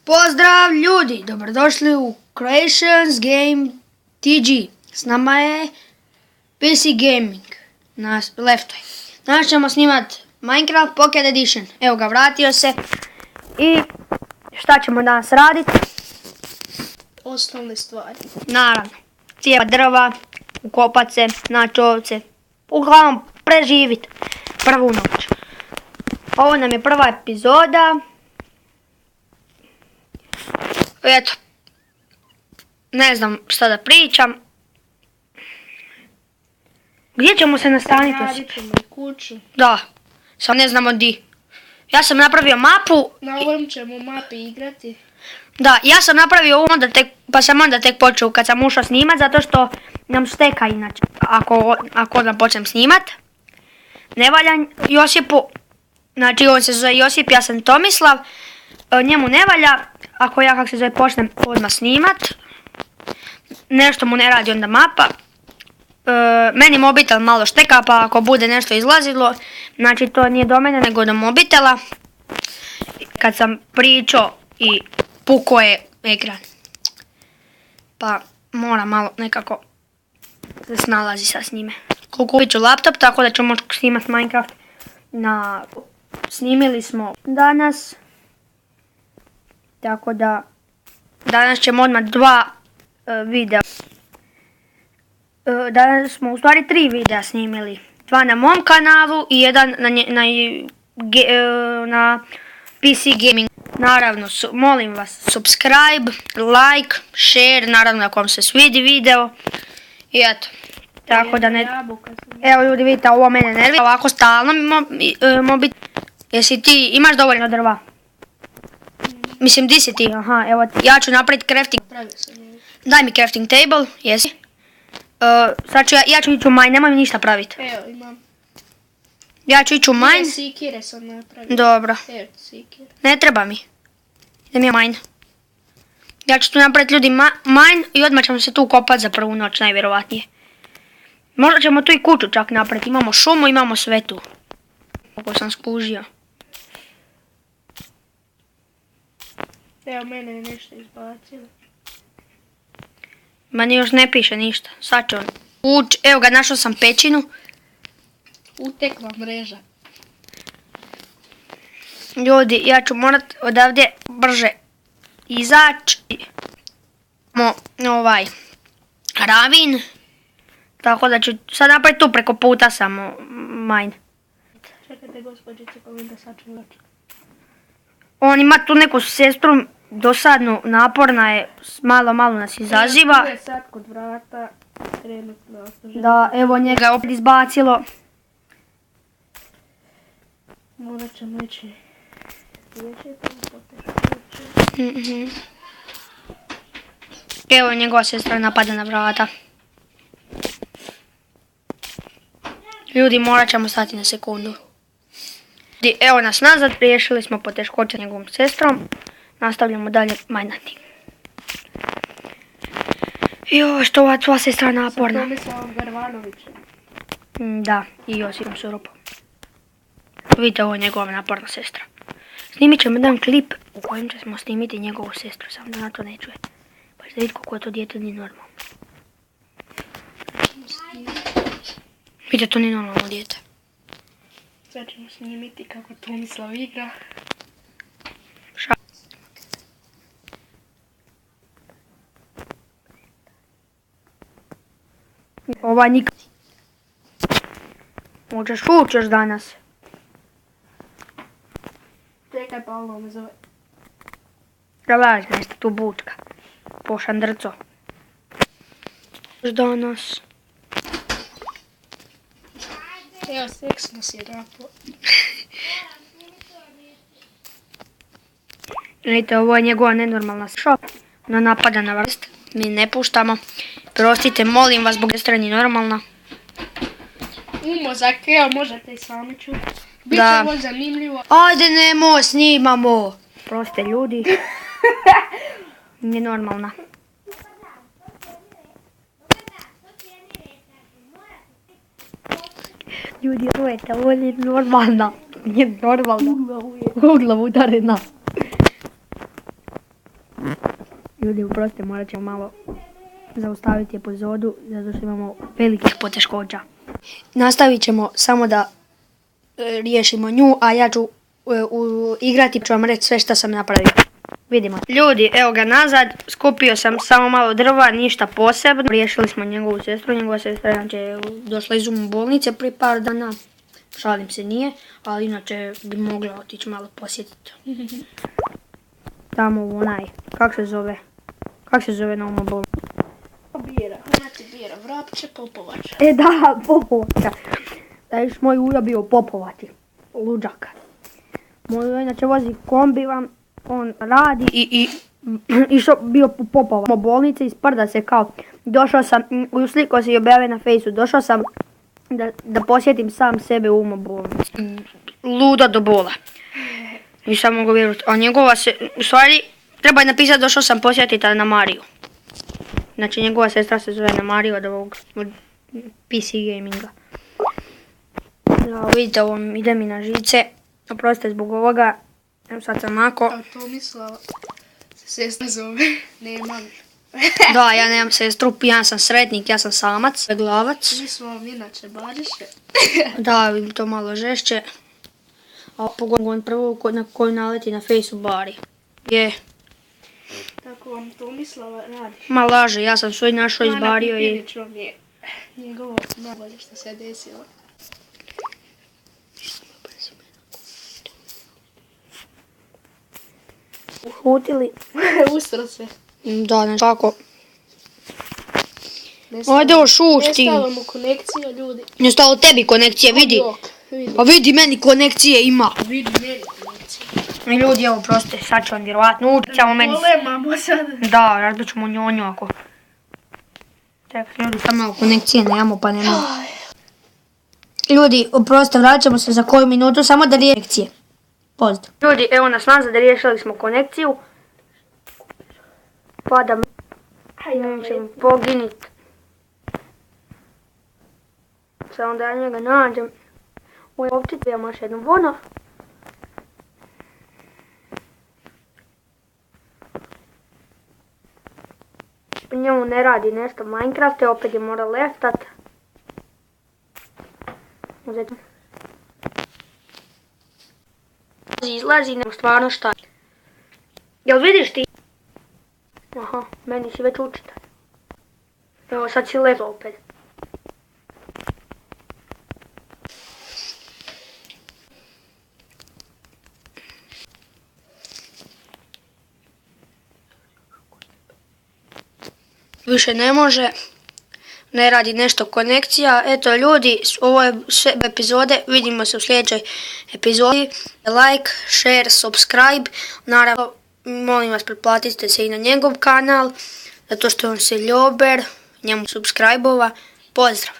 Pozdrav ljudi, dobrodošli u Creations Game TG. S nama je PC Gaming na leftoj. Danas ćemo snimat Minecraft Pocket Edition. Evo ga, vratio se. I šta ćemo danas raditi? Osnovne stvari. Naravno, cijepat drva, ukopat se, naći ovce. Uglavnom, preživit prvu noć. Ovo nam je prva epizoda. Eto, ne znam šta da pričam. Gdje ćemo se nastaniti? Radit ćemo kuću. Da, sam ne znamo di. Ja sam napravio mapu. Na ovom ćemo mapi igrati. Da, ja sam napravio ovu pa sam onda tek počeo kad sam ušao snimat, zato što nam šteka inače, ako onda počnem snimat. Ne valja Josipu, znači on se zove Josip, ja sam Tomislav, njemu ne valja, ako ja kako se zove počnem odmah snimat. Nešto mu ne radi onda mapa. Meni mobitel malo šteka, pa ako bude nešto izlazilo, znači to nije do mene nego do mobitela. Kad sam pričao i pukao je ekran. Pa moram malo nekako se snalazi sa s njime. Kupit ću laptop tako da ću moći snimati Minecraft. Snimili smo danas. Tako da danas ćemo odmah dva videa. Danas smo u stvari 3 videa snimili. 2 na mom kanalu i jedan na PC Gaming. Naravno, molim vas, subscribe, like, share, naravno ako vam se svidi video. I eto, tako da ne... Evo ljudi, vidite, ovo mene nervira. Ovako stalno mobitel. Jesi ti, imaš dovoljno drva? Mislim, di si ti? Aha, evo, ja ću napraviti crafting. Daj mi crafting table, jesi? Sad ću, ja ću ići u mine, nemoj mi ništa praviti. Evo, imam. Ja ću ići u mine. Sikire sam napravio. Dobro. Evo, sikire. Ne treba mi. Idem ja mine. Ja ću tu napraviti ljudi mine i odmah ćemo se tu kopati za prvu noć, najvjerovatnije. Možda ćemo tu i kuću čak napraviti. Imamo šumu, imamo sve tu. Kako sam skužio. Evo, mene je nešto izbacilo. Meni još ne piše ništa. Sad ću evo ga, našao sam pećinu. Utekla mreža. Ljudi, ja ću morat odavdje brže izaći. Ovaj ravin. Tako da ću sad napraviti tu preko puta samo mine. Čekajte gospođice, pa vidim da sad ću doći. On ima tu neku sestru dosadnu, naporna je, malo nas izaziva. Tu je sad kod vrata, trenutno. Da, evo njega je opet izbacilo. Morat ćemo ići. Evo njegova sestra napada na vrata. Ljudi, morat ćemo stati na sekundu. Evo nas nazad, riješili smo poteškoće s njegovom sestrom. Nastavljamo dalje majnati. Joj, što ova tvoja sestra naporna. Sa Tomislavom Garvanovićem. Da, i Josipom Suropom. Vidite, ovo je njegova naporna sestra. Snimit ćemo jedan klip u kojem ćemo snimiti njegovu sestru, samo da na to ne čuje. Pa ćete vidjeti kako to dijete nije normalno. Vidite, to nije normalno dijete. Sad ćemo snimiti kako Tomislav igra. Ova nikad. Možeš ući još danas. Čekaj, pa ono me zove. Prelazi nešto tu bučka. Po šandrco. Još danas. Evo, seks nas je napo. Vidite, ovo je njegova nenormalna šop. Ona napada na vrst. Mi ne puštamo. Prostite, molim vas, zbog sestra nije normalna. Mozak, evo, možete i sami čuti. Biće ovo zanimljivo. Ajde, nemo, snimamo. Prostite, ljudi. Nije normalna. Ljudi, ovo nije normalna. Nije normalna. U glavu udarena. Ljudi, uprostite, morat ćemo malo zaustaviti epizodu, zato što imamo velikih poteškoća. Nastavit ćemo samo da riješimo nju, a ja ću igrati, ću vam reći sve što sam napravio. Vidimo. Ljudi, evo ga nazad, skupio sam samo malo drva, ništa posebno. Riješili smo njegovu sestru, njegova sestra je došla iz bolnice prije par dana. Šalim se, nije, ali inače bi mogla otići malo posjetiti. Tamo u onaj, kako se zove na ovom bolnicu? Bira, ona ti bira, Vrapče, Popovača. Da, Popovača. Da još moj ujo bio Popovati, luđak. Moj ujo inače vozi kombi vam, on radi i išao bio po Popova. U bolnici isprda se kao, došao sam, u sliku se i objave na fejsu, došao sam da posjetim sam sebe u bolnici. Luda do bola. Nisam mogu vjerovati. A njegova se, u stvari, treba je napisati došao sam posjetiti na Mariju. Znači njegova sestra se zove na Mariju od ovog PC gaminga. Ja, vidite, ovo ide mi na žice. Oprostite zbog ovoga. Evo sad sam mako. A Tomislava se sestra zove, nema. Da, ja nemam sestru, ja sam sretnik, ja sam samac, glavac. Mi smo vam inače bariše. Da, vidim to malo žešće. A pogodan prvo na koju naleti na fejsu bari. Je. Tako vam Tomislava radi. Ma laže, ja sam svoj našao izbario i... Pilić vam je njegovo najbolje što se desilo. Uhutili. Ustro se. Da, znači kako. Ajde šuti. Ne stavamo konekcije, ljudi. Ne stalo tebi konekcije, vidi. Pa vidi, meni konekcije ima. Vidi meni konekcije. I ljudi, evo, proste, sad će on vjerovatno ući, samo meni... Polemamo sad. Da, razbit ćemo njonju ako... Čekaj, ljudi, samo malo konekcije nemamo, pa nemamo. Ljudi, oproste, vraćamo se za koju minutu, samo da riješimo konekcije. Pozdrav. Ljudi, evo nas nazad, riješili smo konekciju. Padam. Nećemo poginit. Samo da ja njega nađem. U ovčicu imamo još jednu vono. Njemu ne radi nešto Minecraft, opet je mora leftat. Uzeti. Izlazi, nema stvarno šta. Jel vidiš ti? Aha, meni si već učitelj. Evo sad si lezo opet. Više ne može, ne radi nešto konekcija. Eto ljudi, ovo je sve epizode, vidimo se u sljedećoj epizodi. Like, share, subscribe, naravno molim vas pretplatite se i na njegov kanal, zato što on se ljuber, njemu subscribe-ova. Pozdrav!